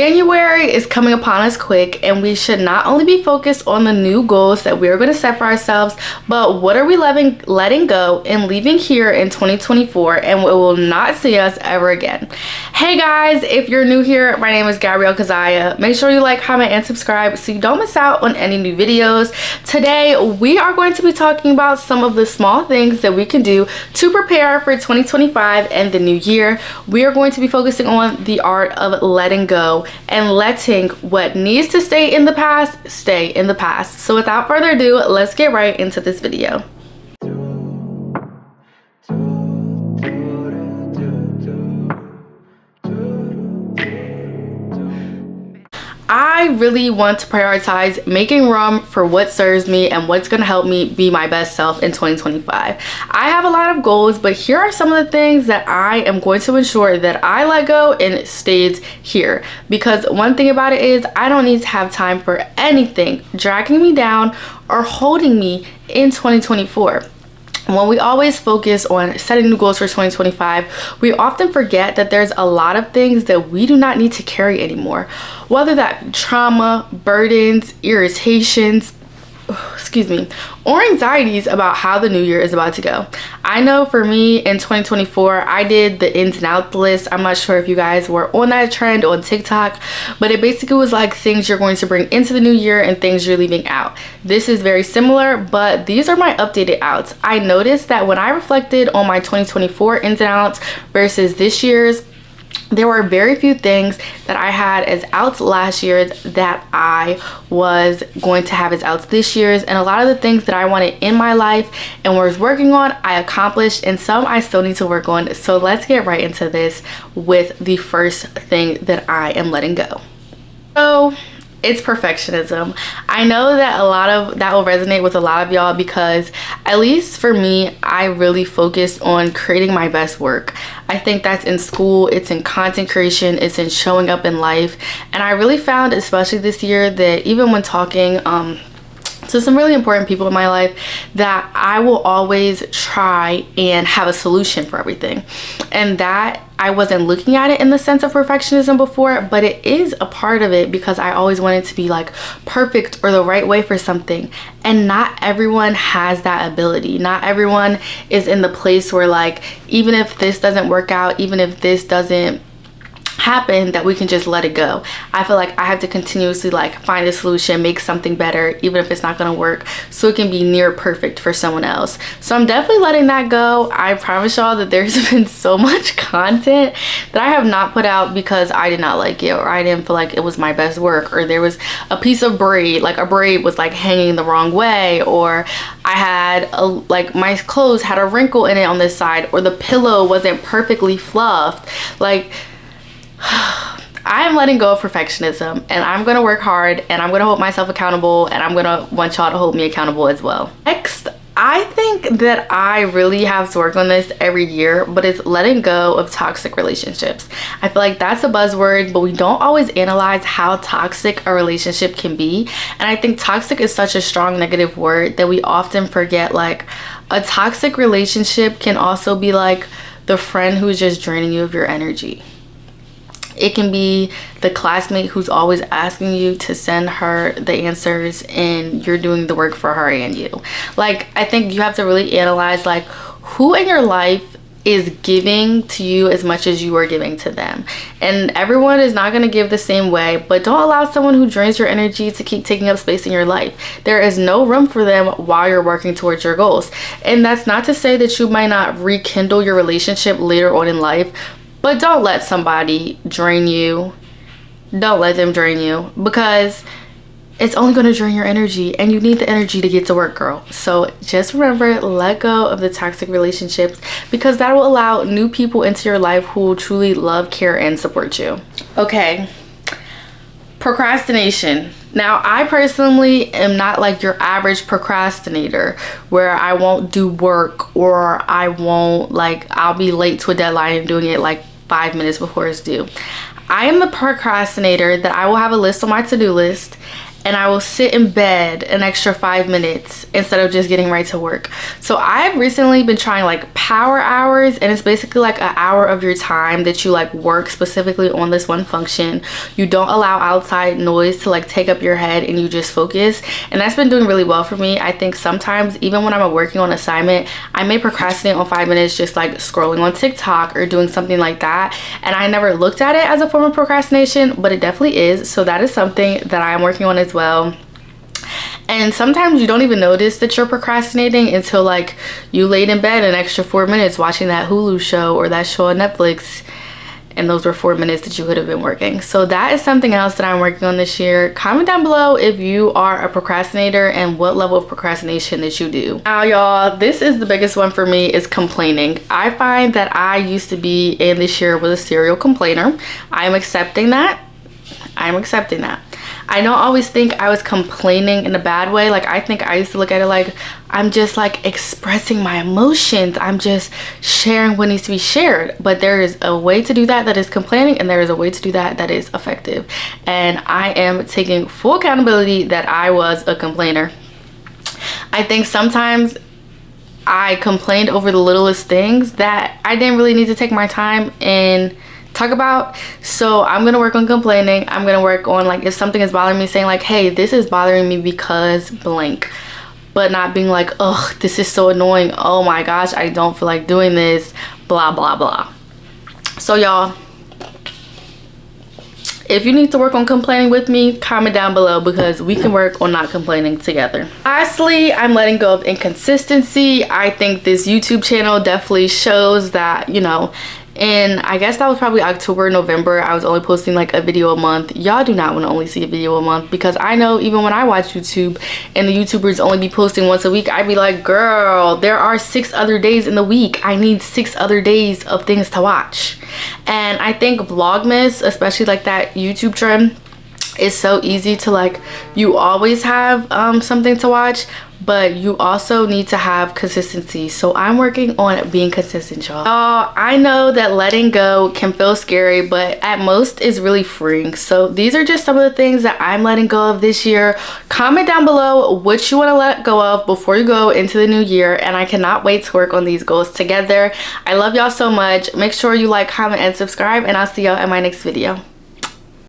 January is coming upon us quick, and we should not only be focused on the new goals that we are going to set for ourselves, but what are we letting go and leaving here in 2024 and we will not see us ever again. Hey guys, if you're new here, my name is Gabrielle Kazaya. Make sure you like, comment, and subscribe so you don't miss out on any new videos. Today, we are going to be talking about some of the small things that we can do to prepare for 2025 and the new year. We are going to be focusing on the art of letting go and letting what needs to stay in the past stay in the past. So without further ado, let's get right into this video. I really want to prioritize making room for what serves me and what's going to help me be my best self in 2025. I have a lot of goals, but here are some of the things that I am going to ensure that I let go and it stays here. Because one thing about it is I don't need to have time for anything dragging me down or holding me in 2024. When we always focus on setting new goals for 2025, we often forget that there's a lot of things that we do not need to carry anymore. Whether that be trauma, burdens, irritations, or anxieties about how the new year is about to go. I know for me in 2024, I did the ins and outs list. I'm not sure if you guys were on that trend on TikTok, but it basically was like things you're going to bring into the new year and things you're leaving out. This is very similar, but these are my updated outs. I noticed that when I reflected on my 2024 ins and outs versus this year's, there were very few things that I had as outs last year that I was going to have as outs this year's, and a lot of the things that I wanted in my life and was working on, I accomplished, and some I still need to work on. So let's get right into this with the first thing that I am letting go. So it's perfectionism. I know that a lot of that will resonate with a lot of y'all because at least for me, I really focus on creating my best work. I think that's in school, it's in content creation, it's in showing up in life. And I really found, especially this year, that even when talking to some really important people in my life, that I will always try and have a solution for everything. And that I wasn't looking at it in the sense of perfectionism before, but it is a part of it because I always wanted to be like perfect or the right way for something. And not everyone has that ability. Not everyone is in the place where like, even if this doesn't work out, even if this doesn't happen, that we can just let it go. I feel like I have to continuously like find a solution, make something better, even if it's not going to work, so it can be near perfect for someone else. So I'm definitely letting that go. I promise y'all that there's been so much content that I have not put out because I did not like it, or I didn't feel like it was my best work, or there was a piece of braid, like a braid was like hanging the wrong way, or I had like my clothes had a wrinkle in it on this side, or the pillow wasn't perfectly fluffed. Like, I am letting go of perfectionism, and I'm going to work hard, and I'm going to hold myself accountable, and I'm going to want y'all to hold me accountable as well. Next, I think that I really have to work on this every year, but it's letting go of toxic relationships. I feel like that's a buzzword, but we don't always analyze how toxic a relationship can be. And I think toxic is such a strong negative word that we often forget, like, a toxic relationship can also be like the friend who's just draining you of your energy. It can be the classmate who's always asking you to send her the answers and you're doing the work for her and you. Like, I think you have to really analyze like who in your life is giving to you as much as you are giving to them. And everyone is not going to give the same way, but don't allow someone who drains your energy to keep taking up space in your life. There is no room for them while you're working towards your goals. And that's not to say that you might not rekindle your relationship later on in life, but don't let somebody drain you. Don't let them drain you, because it's only going to drain your energy, and you need the energy to get to work, girl. So just remember, let go of the toxic relationships, because that will allow new people into your life who will truly love, care, and support you. Okay, procrastination. Now, I personally am not like your average procrastinator where I won't do work, or I won't like, I'll be late to a deadline and doing it like 5 minutes before it's due. I am the procrastinator that I will have a list on my to-do list, and I will sit in bed an extra 5 minutes instead of just getting right to work. So I've recently been trying like power hours, and it's basically like an hour of your time that you like work specifically on this one function. You don't allow outside noise to like take up your head, and you just focus, and that's been doing really well for me. I think sometimes even when I'm working on assignment, I may procrastinate on 5 minutes just like scrolling on TikTok or doing something like that, and I never looked at it as a form of procrastination, but it definitely is. So that is something that I am working on as well. And sometimes you don't even notice that you're procrastinating until like you laid in bed an extra 4 minutes watching that Hulu show or that show on Netflix, and those were 4 minutes that you could have been working. So that is something else that I'm working on this year. Comment down below if you are a procrastinator and what level of procrastination that you do. Now y'all, this is the biggest one for me, is complaining. I find that I used to be, and this year was a serial complainer. I'm accepting that. I don't always think I was complaining in a bad way. Like, I think I used to look at it like I'm just like expressing my emotions. I'm just sharing what needs to be shared. But there is a way to do that that is complaining, and there is a way to do that that is effective. And I am taking full accountability that I was a complainer. I think sometimes I complained over the littlest things that I didn't really need to take my time and talk about. So I'm gonna work on complaining. I'm gonna work on, like, if something is bothering me, saying like, hey, this is bothering me because blank, but not being like, ugh, this is so annoying, oh my gosh, I don't feel like doing this, blah blah blah. So y'all, if you need to work on complaining with me, comment down below, because we can work on not complaining together. Lastly, I'm letting go of inconsistency. I think this YouTube channel definitely shows that, you know, and I guess that was probably October, November, I was only posting like a video a month. Y'all do not want to only see a video a month, because I know even when I watch YouTube and the YouTubers only be posting once a week, I'd be like, girl, there are 6 other days in the week. I need 6 other days of things to watch. And I think Vlogmas, especially like that YouTube trend, is so easy to like, you always have something to watch, but you also need to have consistency. So I'm working on being consistent, y'all. I know that letting go can feel scary, but at most is really freeing. So these are just some of the things that I'm letting go of this year. Comment down below what you want to let go of before you go into the new year, and I cannot wait to work on these goals together. I love y'all so much. Make sure you like, comment, and subscribe, and I'll see y'all in my next video.